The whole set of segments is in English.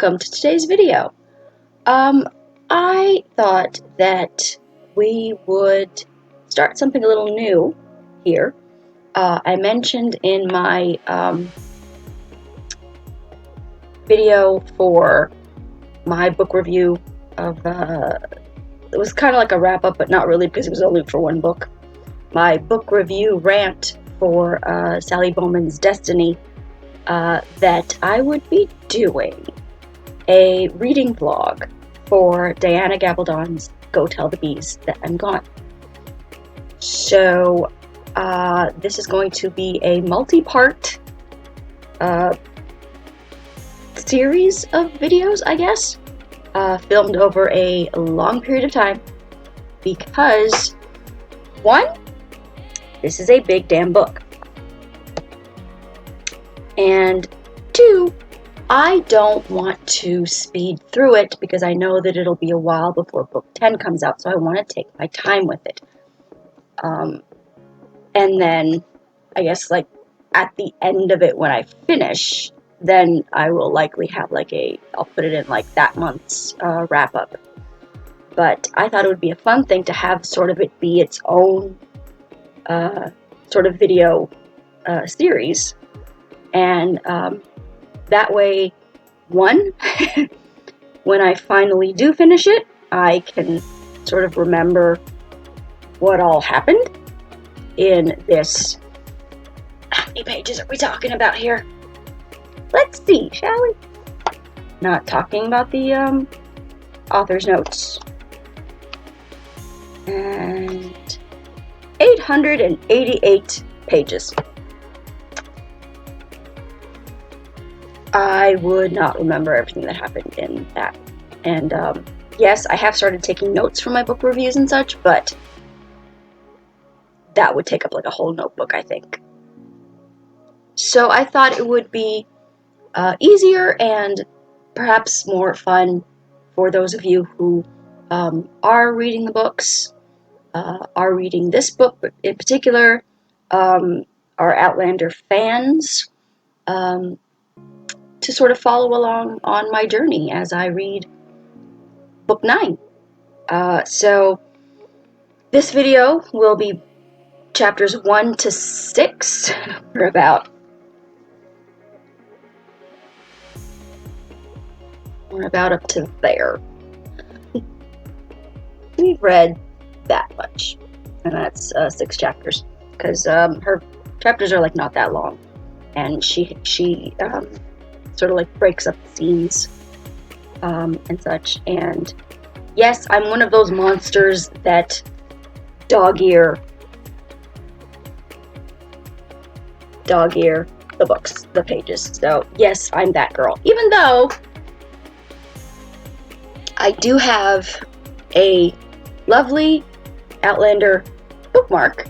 welcome to today's video. I thought that we would start something a little new here. I mentioned in my video for my book review of, it was kind of like a wrap-up, but not really because it was only for one book. My book review rant for Sally Bowman's Destiny, that I would be doing a reading vlog for Diana Gabaldon's Go Tell the Bees That I'm Gone. So this is going to be a multi-part series of videos, I guess, filmed over a long period of time, because one, this is a big damn book, and two, I don't want to speed through it because I know that it'll be a while before book 10 comes out, so I want to take my time with it. And then, I guess, like, at the end of it when I finish, then I will likely have, like, I'll put it in, like, that month's wrap-up. But I thought it would be a fun thing to have sort of it be its own sort of video series. And that way, one, when I finally do finish it, I can sort of remember what all happened in this. How many pages are we talking about here? Let's see, shall we? Not talking about the author's notes. And 888 pages. I would not remember everything that happened in that. And yes, I have started taking notes for my book reviews and such, but that would take up like a whole notebook, I think. So I thought it would be easier and perhaps more fun for those of you who are reading the books, are reading this book in particular, are Outlander fans, to sort of follow along on my journey as I read book 9. So this video will be chapters 1 to 6. We're about up to there. We've read that much, and that's 6 chapters, because her chapters are like not that long, and she sort of like breaks up the scenes and such. And yes, I'm one of those monsters that dog-ear the books, the pages. So yes, I'm that girl, even though I do have a lovely Outlander bookmark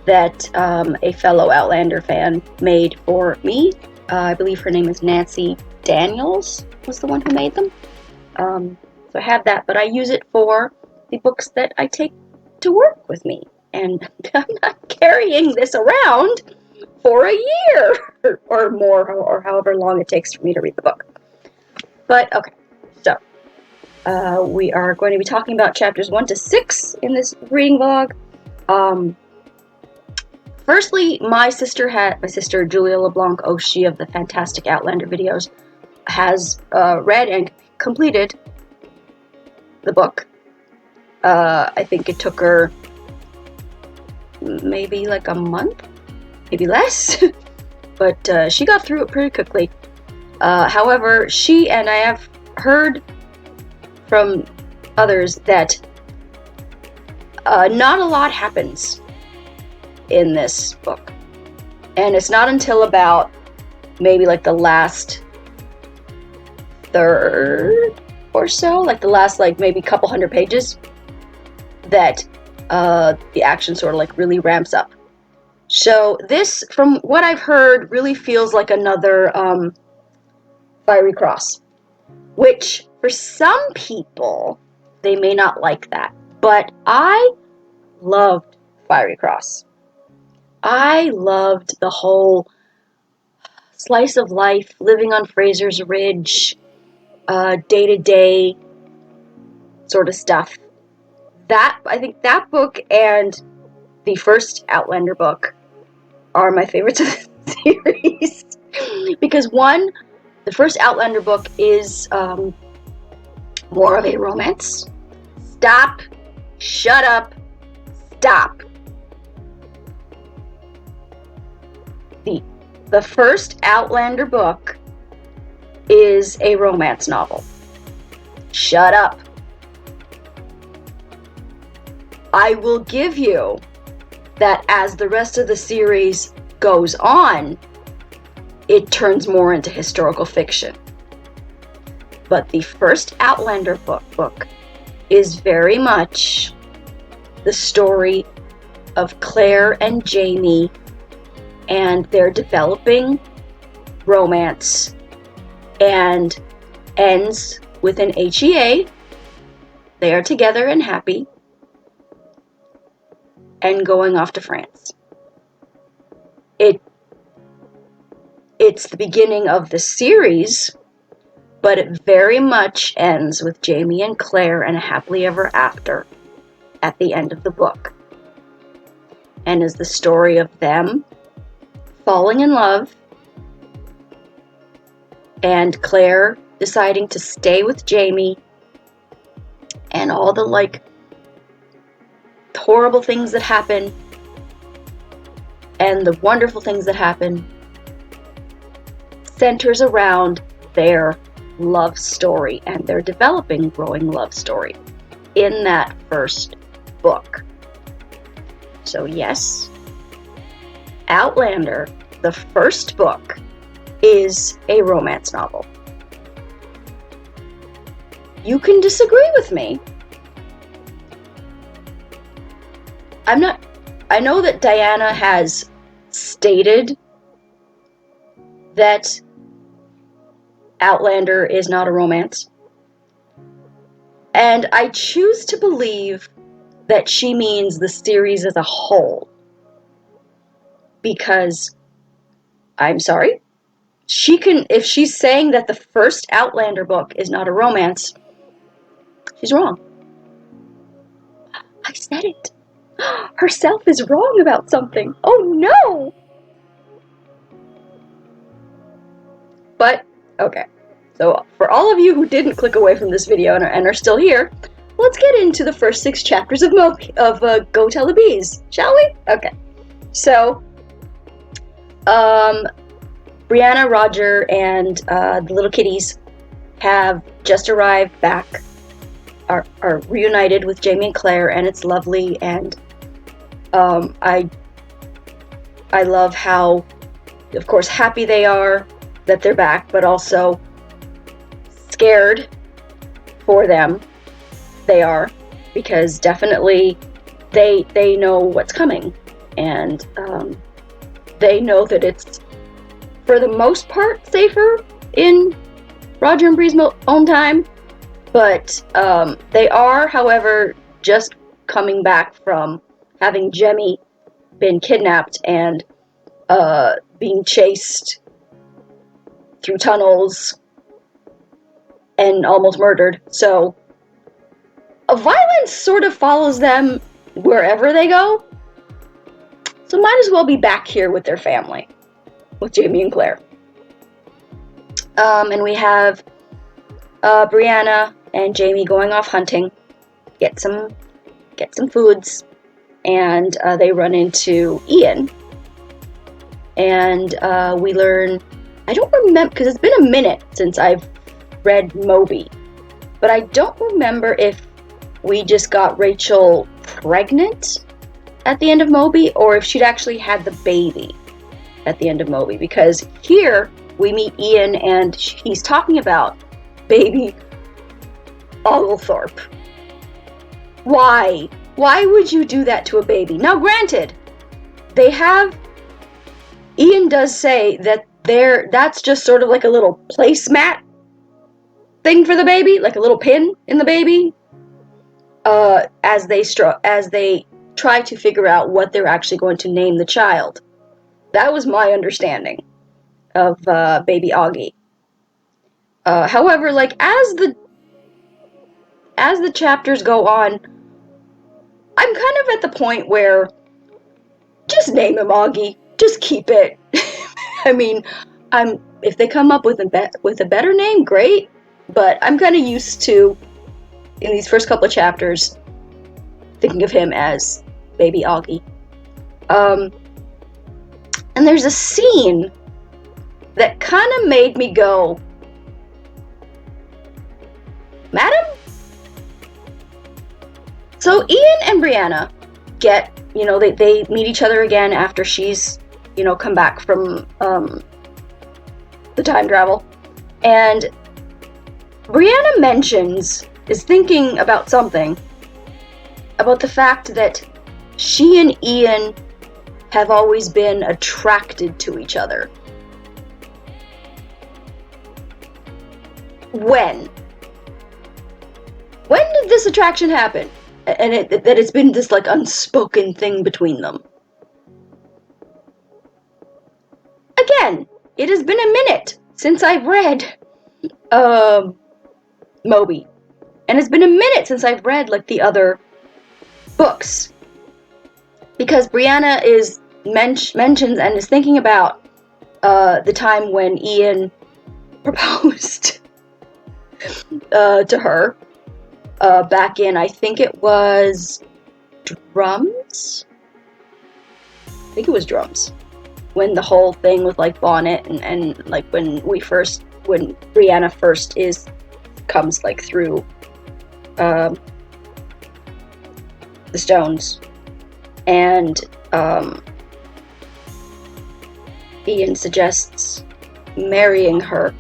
that a fellow Outlander fan made for me. I believe her name is Nancy Daniels, was the one who made them. So I have that, but I use it for the books that I take to work with me. And I'm not carrying this around for a year or more, or however long it takes for me to read the book. But, okay, so we are going to be talking about chapters 1 to 6 in this reading vlog. Firstly, my sister Julia LeBlanc, she of the Fantastic Outlander videos, has read and completed the book. I think it took her maybe like a month, maybe less, but she got through it pretty quickly. However, she, and I have heard from others, that not a lot happens in this book, and it's not until about maybe like the last third or so, like the last like maybe couple hundred pages, that the action sort of like really ramps up. So this, from what I've heard, really feels like another Fiery Cross, which for some people they may not like that, but I loved Fiery Cross. I loved the whole slice of life, living on Fraser's Ridge, day-to-day sort of stuff. I think that book and the first Outlander book are my favorites of the series. Because one, the first Outlander book is more of a romance. Stop. Shut up. Stop. The first Outlander book is a romance novel. Shut up. I will give you that as the rest of the series goes on, it turns more into historical fiction. But the first Outlander book is very much the story of Claire and Jamie and their developing romance, and ends with an HEA. They are together and happy, and going off to France. It's the beginning of the series, but it very much ends with Jamie and Claire and a happily ever after at the end of the book. And is the story of them falling in love, and Claire deciding to stay with Jamie, and all the horrible things that happen and the wonderful things that happen centers around their love story and their developing, growing love story in that first book. So yes, Outlander, the first book, is a romance novel. You can disagree with me. I know that Diana has stated that Outlander is not a romance. And I choose to believe that she means the series as a whole. Because, I'm sorry, if she's saying that the first Outlander book is not a romance, she's wrong. I said it. Herself is wrong about something. Oh no! But, okay. So, for all of you who didn't click away from this video and are still here, let's get into the first 6 chapters of Go Tell the Bees, shall we? Okay. So, Brianna, Roger, and the little kitties have just arrived back, are reunited with Jamie and Claire, and it's lovely, and I love how, of course, happy they are that they're back, but also scared for them. They are, because definitely they know what's coming, and they know that it's, for the most part, safer in Roger and Bree's own time, but they are, however, just coming back from having Jemmy been kidnapped and being chased through tunnels and almost murdered. So violence sort of follows them wherever they go. So might as well be back here with their family, with Jamie and Claire. And we have Brianna and Jamie going off hunting, get some foods, and they run into Ian. And we learn, I don't remember, because it's been a minute since I've read Moby, but I don't remember if we just got Rachel pregnant at the end of Moby, or if she'd actually had the baby at the end of Moby, because here we meet Ian and he's talking about baby Oglethorpe. Why? Why would you do that to a baby? Now granted, Ian does say that that's just sort of like a little placemat thing for the baby, like a little pin in the baby, as they try to figure out what they're actually going to name the child. That was my understanding. of baby Augie. However, like as the chapters go on, I'm kind of at the point where just name him Augie. Just keep it. I mean, if they come up with a better name, great. But I'm kind of used to, in these first couple of chapters, thinking of him as baby Augie. And there's a scene that kind of made me go, Madam? So Ian and Brianna get, they meet each other again after she's, come back from the time travel. And Brianna is thinking about something, about the fact that she and Ian have always been attracted to each other. When did this attraction happen? And that it's been this like unspoken thing between them. Again, it has been a minute since I've read Moby. And it's been a minute since I've read like the other books. Because Brianna mentions and is thinking about the time when Ian proposed to her back in, I think it was Drums? I think it was Drums. When the whole thing with like Bonnet and like when Brianna first comes like through the stones. And Ian suggests marrying her.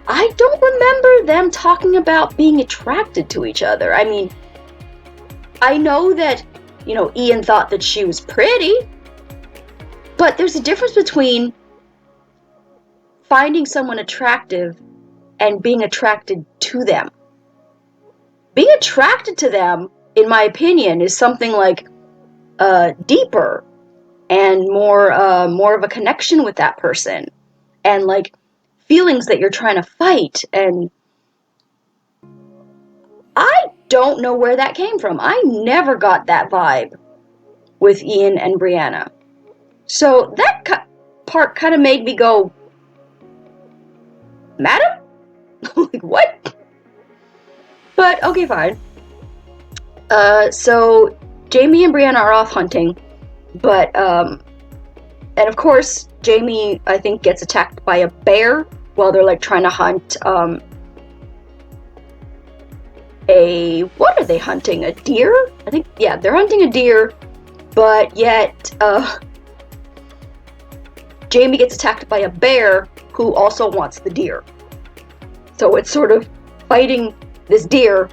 I don't remember them talking about being attracted to each other. I mean, I know that, Ian thought that she was pretty, but there's a difference between finding someone attractive and being attracted to them. Being attracted to them, in my opinion, is something like deeper and more of a connection with that person, and like feelings that you're trying to fight. And I don't know where that came from. I never got that vibe with Ian and Brianna. So that part kind of made me go, Madam? Like, what? But, okay, fine. So Jamie and Brianna are off hunting, but, and of course, Jamie, I think, gets attacked by a bear while they're, like, trying to hunt, what are they hunting? A deer? I think, yeah, they're hunting a deer, but yet, Jamie gets attacked by a bear who also wants the deer. So it's sort of fighting this bear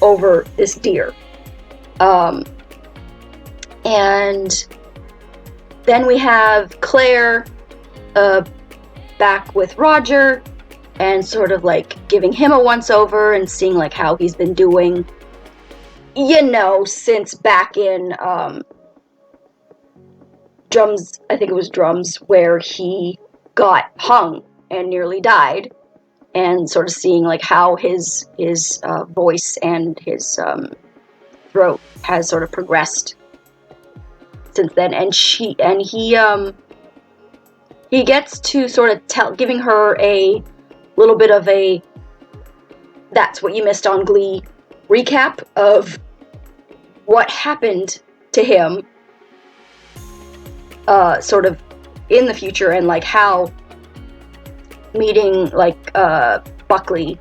over this deer. And then we have Claire back with Roger and sort of like giving him a once-over and seeing like how he's been doing, since back in Drums, I think it was Drums, where he got hung and nearly died, and sort of seeing like how his voice and his throat has sort of progressed since then. And he gets to sort of giving her a little bit of a "that's what you missed on Glee" recap of what happened to him sort of in the future, and like how meeting like Buckley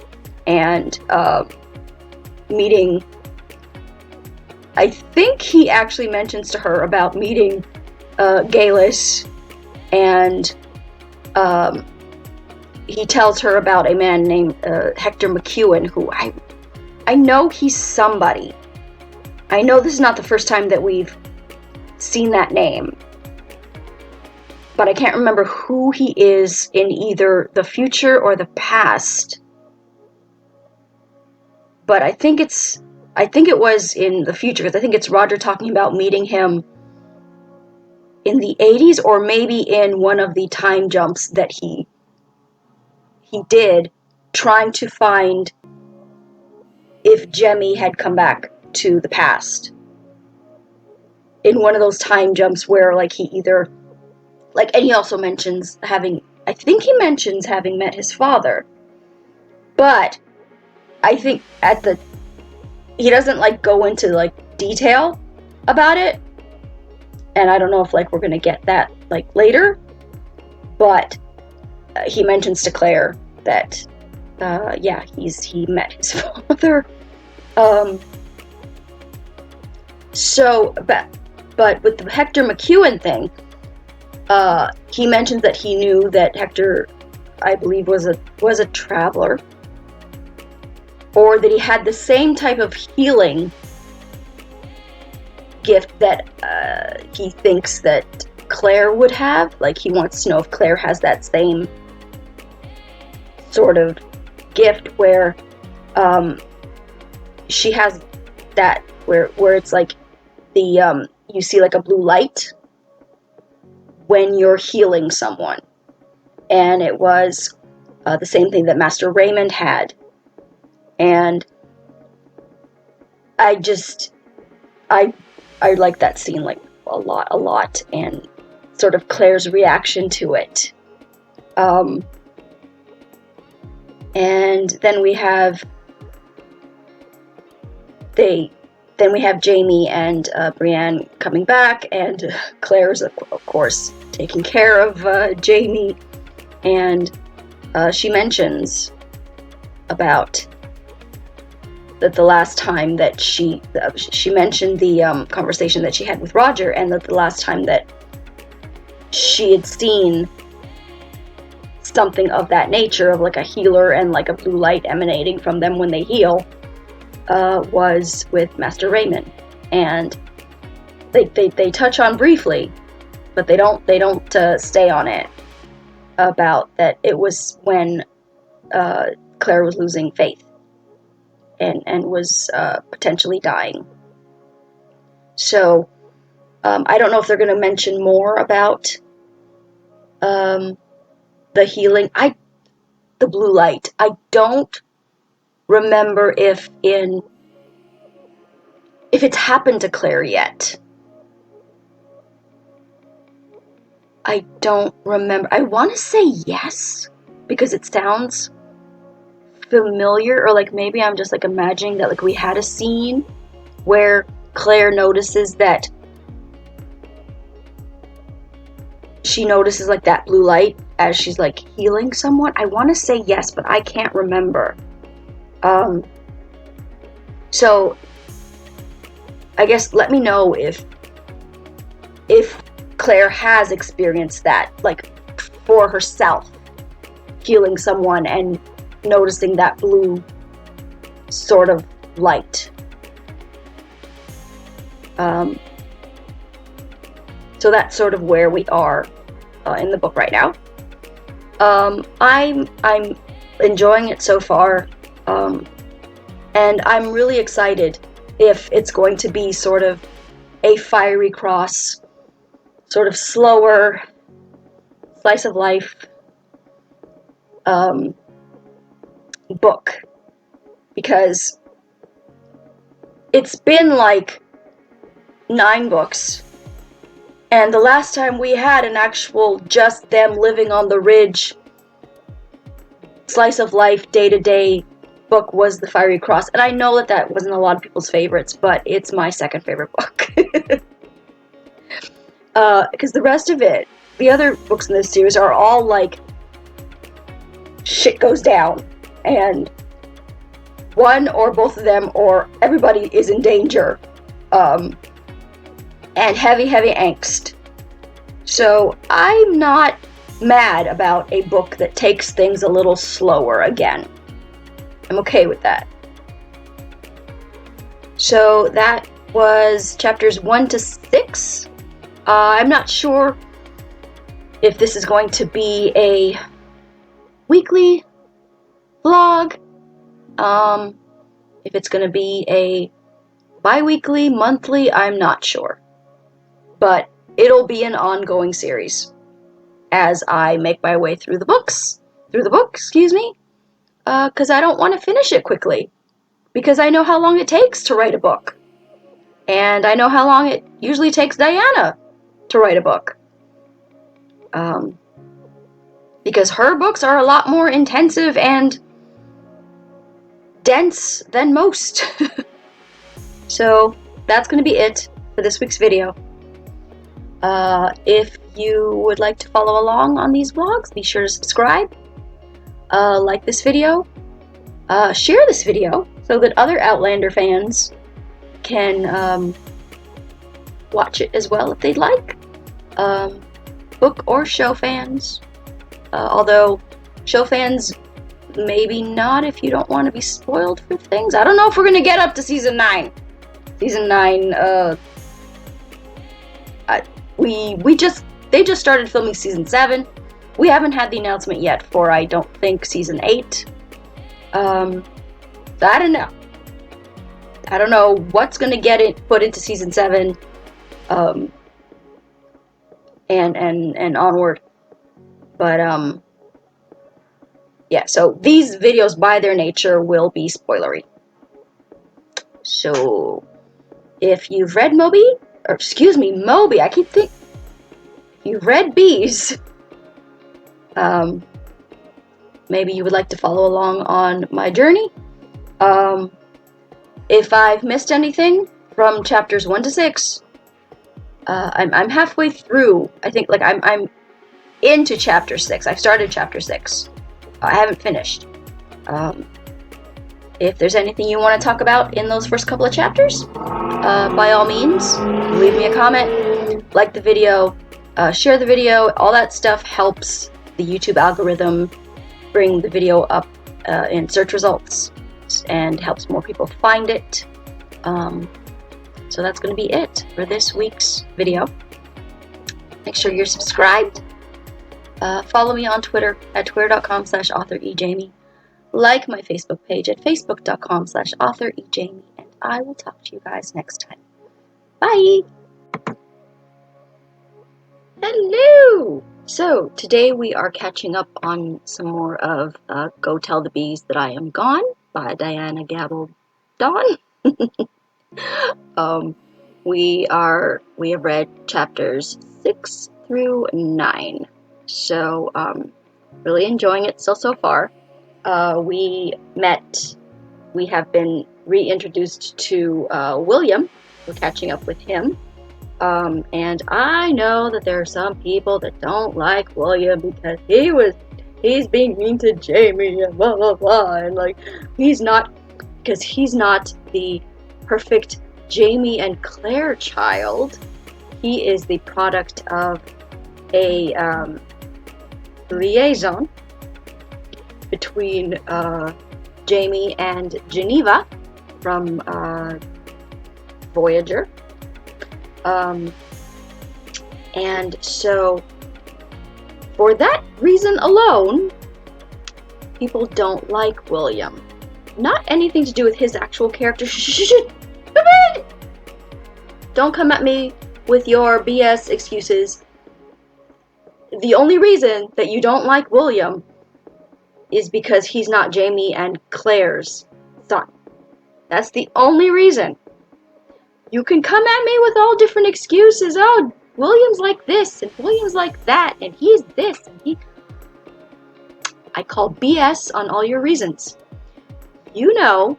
and meeting, I think he actually mentions to her about meeting Galis, and he tells her about a man named Hector McEwen, who I know he's somebody. I know this is not the first time that we've seen that name, but I can't remember who he is in either the future or the past. But I think it was in the future, because I think it's Roger talking about meeting him in the 80s, or maybe in one of the time jumps that he did, trying to find if Ejamie had come back to the past. In one of those time jumps where, like, he either, like, and he also mentions having, I think he mentions having met his father, but I think he doesn't, like, go into, like, detail about it, and I don't know if, like, we're gonna get that, like, later, but he mentions to Claire that, yeah, he met his father. So, but with the Hector McEwen thing, he mentions that he knew that Hector, I believe, was a traveler, or that he had the same type of healing gift that he thinks that Claire would have. Like, he wants to know if Claire has that same sort of gift where she has that, where it's like the you see like a blue light when you're healing someone, and it was the same thing that Master Raymond had. And I like that scene, like, a lot, and sort of Claire's reaction to it. And then we have Jamie and Brienne coming back, and Claire's, of course, taking care of Jamie, and she mentions about that the last time that she mentioned the conversation that she had with Roger, and that the last time that she had seen something of that nature, of like a healer and like a blue light emanating from them when they heal, was with Master Raymond. And they touch on briefly, but they don't stay on it, about that it was when Claire was losing faith and was potentially dying. So I don't know if they're going to mention more about the healing. The blue light. I don't remember if it's happened to Claire yet. I don't remember. I want to say yes, because it sounds familiar, or like maybe I'm just like imagining that, like, we had a scene where Claire notices that she notices like that blue light as she's like healing someone. I want to say yes, but I can't remember. So I guess let me know if Claire has experienced that, like, for herself, healing someone and noticing that blue sort of light. So that's sort of where we are in the book right now. I'm enjoying it so far, and I'm really excited if it's going to be sort of a Fiery Cross, sort of slower, slice of life book, because it's been like 9 books, and the last time we had an actual just them living on the ridge, slice of life, day-to-day book was the Fiery Cross. And I know that wasn't a lot of people's favorites, but it's my second favorite book. Because the rest of it, the other books in this series, are all like shit goes down, and one or both of them or everybody is in danger, and heavy angst. So I'm not mad about a book that takes things a little slower again. I'm okay with that. So that was chapters 1 to 6. I'm not sure if this is going to be a weekly vlog, if it's going to be a bi-weekly, monthly, I'm not sure. But it'll be an ongoing series as I make my way through the book, excuse me, because I don't want to finish it quickly, because I know how long it takes to write a book, and I know how long it usually takes Diana to write a book, because her books are a lot more intensive and dense than most. So that's going to be it for this week's video. If you would like to follow along on these vlogs, be sure to subscribe, like this video, share this video so that other Outlander fans can watch it as well if they'd like. Book or show fans, although show fans maybe not if you don't want to be spoiled for things. I don't know if we're gonna get up to season 9. Season 9, they just started filming season 7. We haven't had the announcement yet for, I don't think, season 8. I don't know. I don't know what's gonna get it put into season 7, and onward. But yeah. So these videos, by their nature, will be spoilery. So if you've read Moby, I keep thinking, you've read Bees, maybe you would like to follow along on my journey. If I've missed anything from chapters 1 to 6, I'm halfway through. I think, like, I'm into chapter 6. I've started chapter 6. I haven't finished. If there's anything you want to talk about in those first couple of chapters, by all means, leave me a comment, like the video, share the video. All that stuff helps the YouTube algorithm bring the video up in search results and helps more people find it. So that's going to be it for this week's video. Make sure you're subscribed. Follow me on Twitter at twitter.com/authorejamie. Like my Facebook page at facebook.com/authorejamie. And I will talk to you guys next time. Bye! Hello! So, today we are catching up on some more of Go Tell the Bees That I Am Gone by Diana Gabaldon. We have read chapters 6 through 9. So, really enjoying it so far. We have been reintroduced to William. We're catching up with him. And I know that there are some people that don't like William because he's being mean to Jamie and blah blah blah, and like he's not the perfect Jamie and Claire child. He is the product of a liaison between Jamie and Geneva from Voyager. And so, for that reason alone, people don't like William. Not anything to do with his actual character. Don't come at me with your BS excuses. The only reason that you don't like William is because he's not Jamie and Claire's son. That's the only reason. You can come at me with all different excuses. Oh, William's like this, and William's like that, and he's this, and he... I call BS on all your reasons. You know,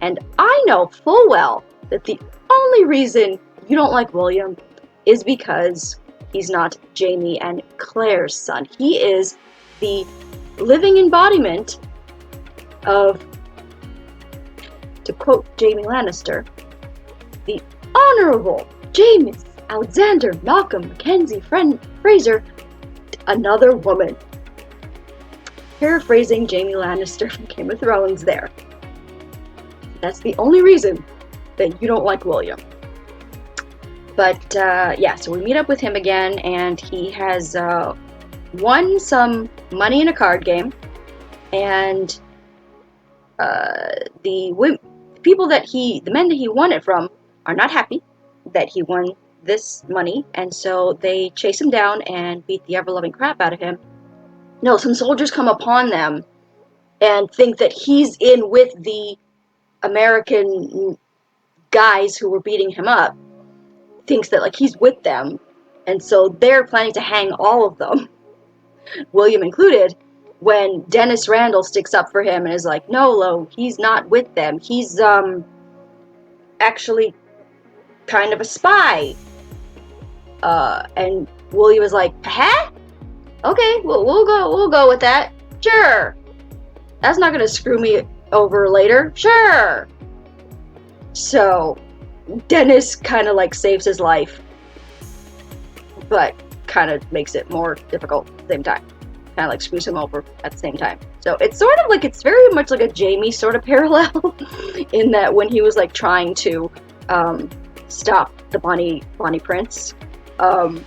and I know full well, that the only reason you don't like William is because he's not Jamie and Claire's son. He is the living embodiment of, to quote Jaime Lannister, the Honorable James Alexander Malcolm Mackenzie Fraser, another woman. Paraphrasing Jaime Lannister from Game of Thrones there. That's the only reason that you don't like William. But, yeah, so we meet up with him again, and he has won some money in a card game, and the men that he won it from are not happy that he won this money, and so they chase him down and beat the ever-loving crap out of him. No, some soldiers come upon them and think that he's in with the American guys who were beating him up, thinks that like he's with them, and so they're planning to hang all of them, William included, when Dennis Randall sticks up for him and is like, no, Lo, he's not with them. He's actually kind of a spy. And William is like, huh? Okay, well, we'll go with that. Sure. That's not gonna screw me over later. Sure. So Dennis kind of like saves his life, but kind of makes it more difficult at the same time. Kind of like screws him over at the same time. So it's sort of like, it's very much like a Ejamie sort of parallel in that when he was like trying to stop the Bonnie Prince, and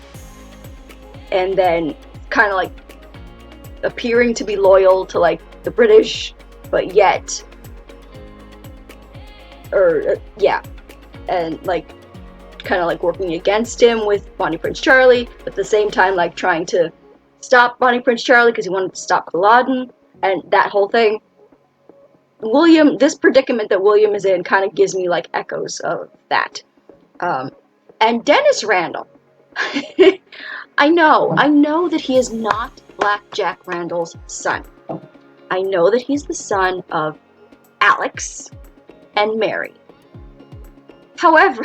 then kind of like appearing to be loyal to like the British, but yet, and like kind of like working against him with Bonnie Prince Charlie, but at the same time like trying to stop Bonnie Prince Charlie because he wanted to stop Bin Laden, and that whole thing. This predicament that William is in kind of gives me like echoes of that. And Dennis Randall, I know that he is not Black Jack Randall's son. I know that he's the son of Alex and Mary. However,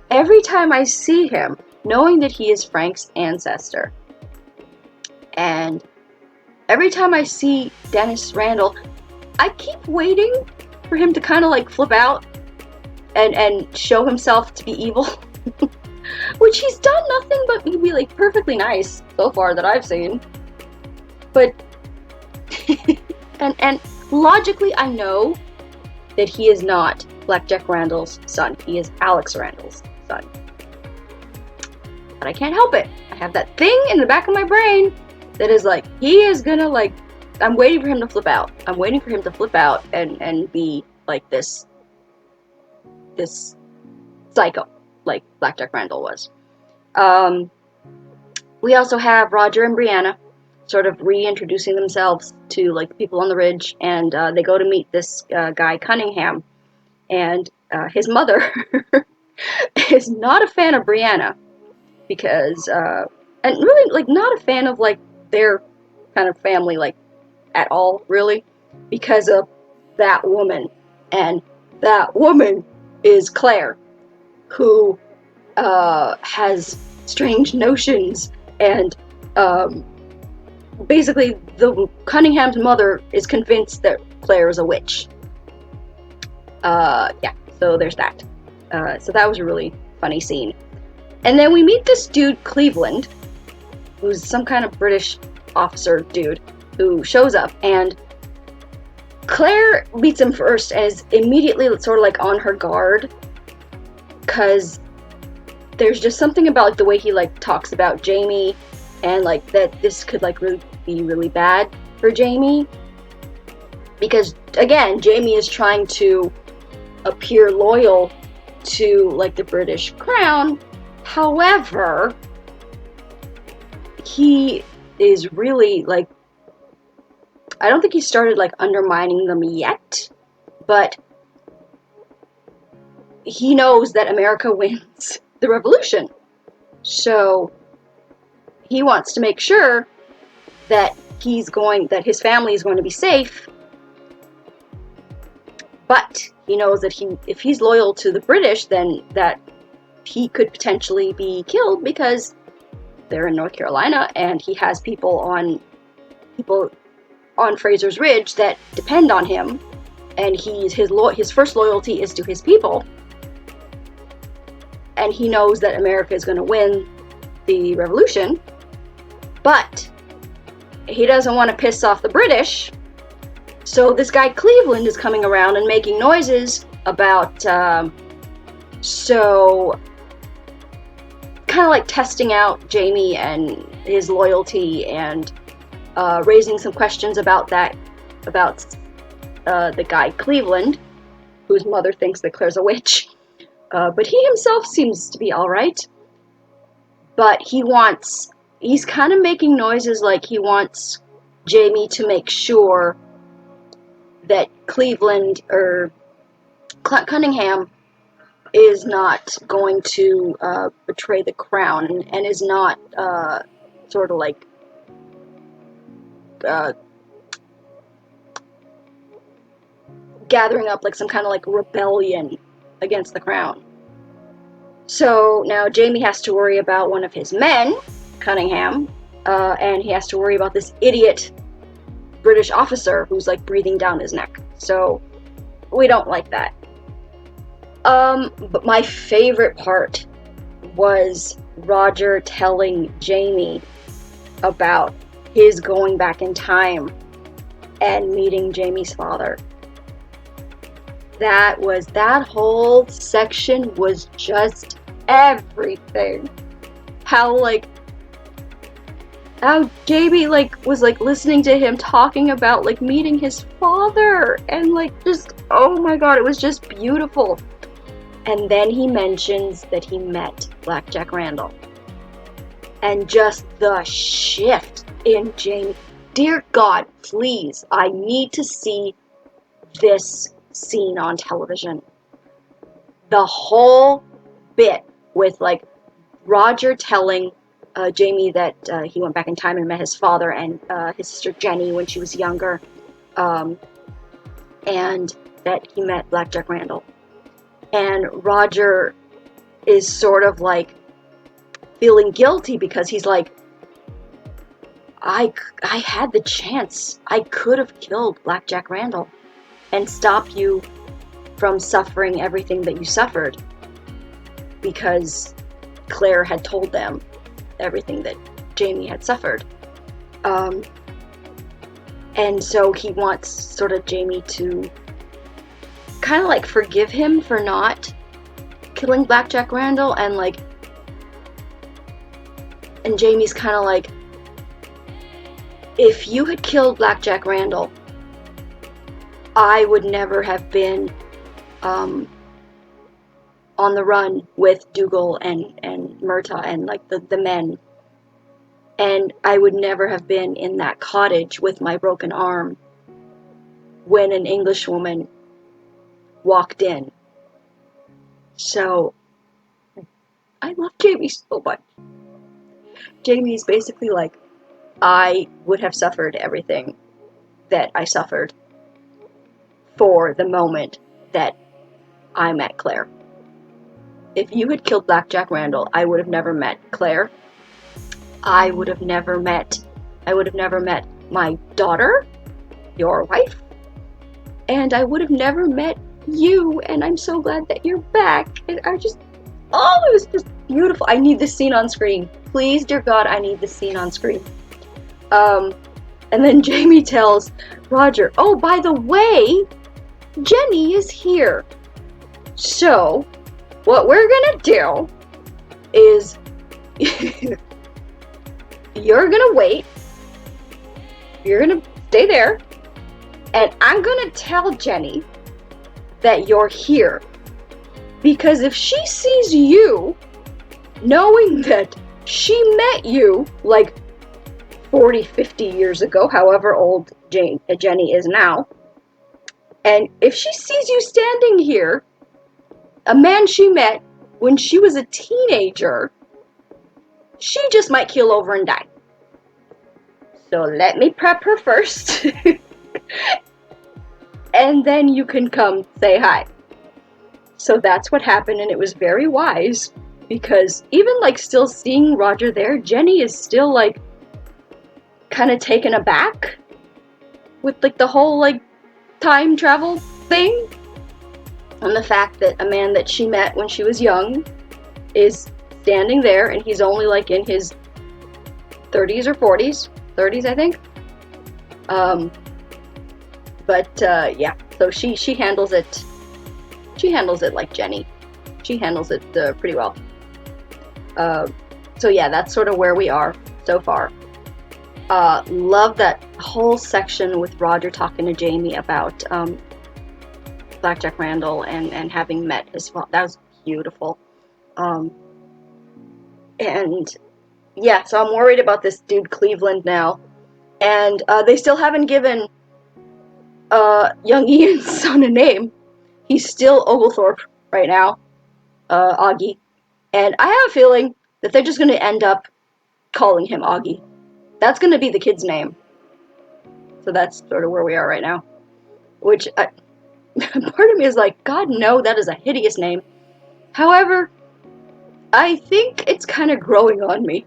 every time I see him, knowing that he is Frank's ancestor, and every time I see Dennis Randall, I keep waiting for him to kind of like flip out and show himself to be evil. Which he's done nothing but be like perfectly nice so far that I've seen. But and logically I know that he is not Black Jack Randall's son. He is Alex Randall's son. But I can't help it. I have that thing in the back of my brain that is like, he is gonna like, I'm waiting for him to flip out. I'm waiting for him to flip out and be like this psycho, like Black Jack Randall was. We also have Roger and Brianna sort of reintroducing themselves to like people on the ridge, and they go to meet this guy Cunningham, and his mother is not a fan of Brianna because and really like not a fan of like their kind of family like at all really, because of that woman, and that woman is Claire, who has strange notions, and basically the Cunningham's mother is convinced that Claire is a witch. So there's that. So that was a really funny scene. And then we meet this dude Cleveland, who's some kind of British officer dude, who shows up, and Claire meets him first and is immediately sort of like on her guard, because there's just something about like, the way he like talks about Ejamie, and like that this could like really be really bad for Ejamie, because again Ejamie is trying to appear loyal to like the British crown. However, he is really like, I don't think he started like undermining them yet, but he knows that America wins the revolution. So he wants to make sure that that his family is going to be safe. But he knows that if he's loyal to the British, then that he could potentially be killed because they're in North Carolina, and he has people on Fraser's Ridge that depend on him, and his first loyalty is to his people, and he knows that America is going to win the revolution, but he doesn't want to piss off the British. So this guy Cleveland is coming around and making noises about kind of like testing out Ejamie and his loyalty, and raising some questions about the guy Cleveland, whose mother thinks that Claire's a witch. But he himself seems to be alright. but he's kind of making noises like he wants Jamie to make sure that Cleveland or Cunningham is not going to betray the crown and is not sort of like uh, gathering up like some kind of like rebellion against the crown. So now Jamie has to worry about one of his men, Cunningham, and he has to worry about this idiot British officer who's like breathing down his neck. So we don't like that. But my favorite part was Roger telling Jamie about his going back in time and meeting Jamie's father. That whole section was just everything. How Jamie was listening to him talking about meeting his father and just, oh my god, it was just beautiful. And then he mentions that he met Blackjack Randall. And just the shift in Jamie. Dear God, please, I need to see this scene on television. The whole bit with Roger telling Jamie that he went back in time and met his father and his sister Jenny when she was younger, and that he met Blackjack Randall. And Roger is sort of feeling guilty because he's I had the chance. I could have killed Blackjack Randall and stop you from suffering everything that you suffered, because Claire had told them everything that Jamie had suffered. And so he wants sort of Jamie to kind of forgive him for not killing Blackjack Randall, and Jamie's kind of if you had killed Blackjack Randall, I would never have been on the run with Dougal and Murtagh and the men, and I would never have been in that cottage with my broken arm when an Englishwoman walked in. So I love Jamie so much. Jamie's basically I would have suffered everything that I suffered for the moment that I met Claire. If you had killed Blackjack Randall, I would have never met Claire. I would have never met my daughter, your wife, and I would have never met you, and I'm so glad that you're back. And it was just beautiful. I need this scene on screen. Please, dear God, I need this scene on screen. And then Jamie tells Roger, oh, by the way, Jenny is here. So, what we're gonna do is you're gonna wait, you're gonna stay there, and I'm gonna tell Jenny that you're here. Because if she sees you, knowing that she met you 40, 50 years ago, however old Jenny is now, and if she sees you standing here, a man she met when she was a teenager, she just might keel over and die. So let me prep her first, and then you can come say hi. So that's what happened, and it was very wise, because even still seeing Roger there, Jenny is still kind of taken aback with the whole time travel thing, and the fact that a man that she met when she was young is standing there, and he's only in his 30s or 40s, 30s I think. Yeah, so she handles it. She handles it like Jenny. She handles it pretty well. So yeah, that's sort of where we are so far. Love that whole section with Roger talking to Jamie about Blackjack Randall and having met his father. That was beautiful. And yeah, so I'm worried about this dude Cleveland now. And they still haven't given young Ian's son a name. He's still Oglethorpe right now, Augie. And I have a feeling that they're just going to end up calling him Augie. That's going to be the kid's name. So that's sort of where we are right now. Which, part of me is like, God, no, that is a hideous name. However, I think it's kind of growing on me.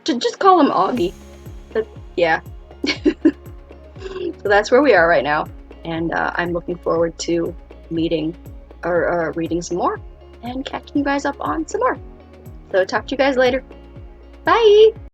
To just call him Augie. But, yeah. So that's where we are right now. And I'm looking forward to meeting or reading some more and catching you guys up on some more. So talk to you guys later. Bye!